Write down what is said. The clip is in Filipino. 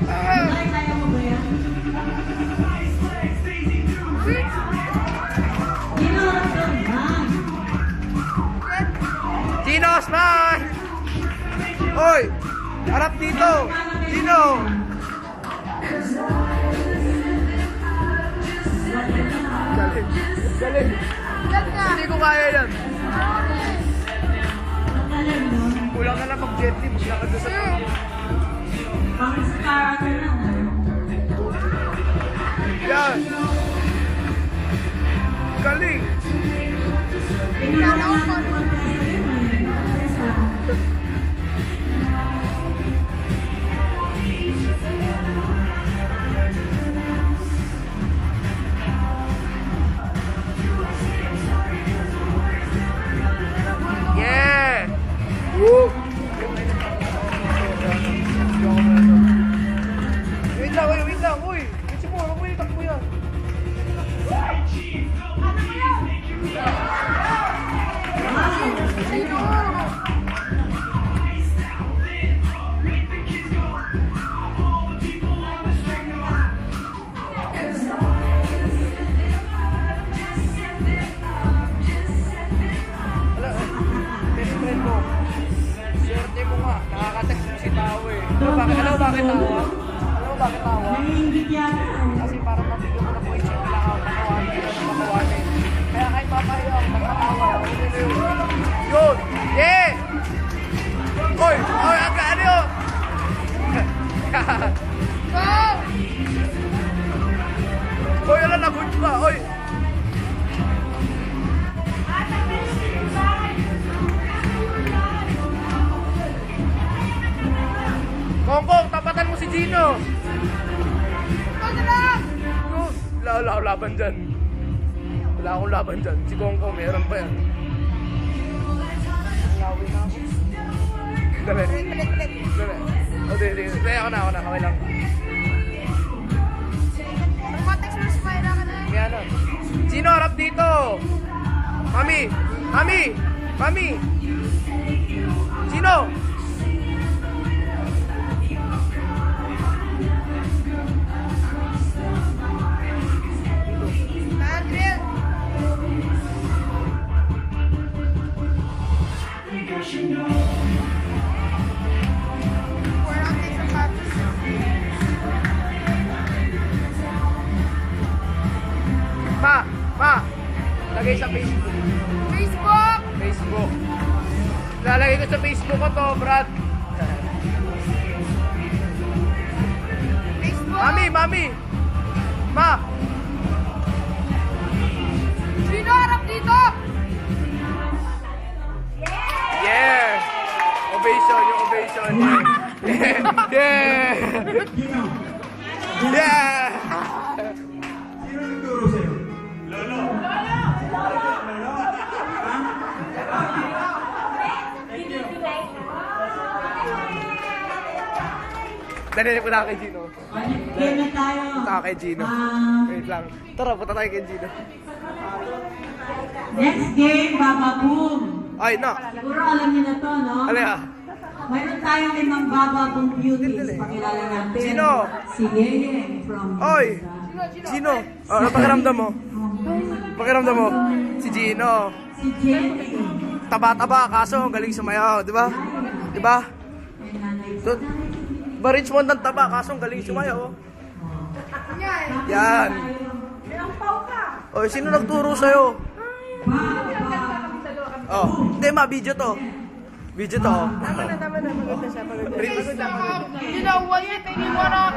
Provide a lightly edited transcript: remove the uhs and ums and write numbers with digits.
Kaya mo ba yan? Gino Osman! Oy! Harap dito! Gino! Galing! Galing! Hindi ko kaya yan! Kulang na lang pag-jet team. Maglakad doon sa Pang-star ano lang. yan! Galing! Yeah! Woo! Wait lang, uy! Kasi mo, ano mo yung takbo yan? Best friend mo. Swerte mo nga. Nakaka-text mo si Tao eh. Alam mo bakit tawa? Naiingit yata. Kasi parang mabigyan mo na points yung kailangan makawanin. Kaya kahit papayo ako, magkatawa. Yun! Yeah! Oy! Oy! Ang gaano yun! Oy! Alam na, good ka! Oy! Kongkong, tapatan mo si Gino! Wala akong laban dyan. Wala akong laban dyan. Si Kongkong, meron pa yan. Lawin na ako. Dali. Dali. O, di. Ako na. Okay lang. Kaya na. Sino harap dito? Mami! Sino? Ma! Lagay sa Facebook. Lalagay ko sa Facebook ko to, Brad. Mami! Ma! Sino harap dito? Yeah! Ovation. Yeah! Yeah! Sino nagturo sa'yo? Dali po na kay Gino. Game na tayo. Punta kay Gino. Wait lang. Tara, punta tayo kay Gino. Next game, Baba Boom. Ay, no. Siguro alam niyo na to, no? Alea. Mayroon tayong 5 Baba Boom beauties. Pakilala natin. Sino? Si Yeye from Oy! Gino. Oh, ano pakiramdam mo? Pakiramdam mo? Si Gino. Si Jenny. Taba-taba, kaso ang galing sumayaw, di ba? Di ba? Ba Richmond ng taba, kaso ang galing sumayaw. Yan. Oy, sino nagturo sa'yo? Oh, hindi video to. Video to. Tama na. Maganda siya. Maganda. You know what? You think you wanna...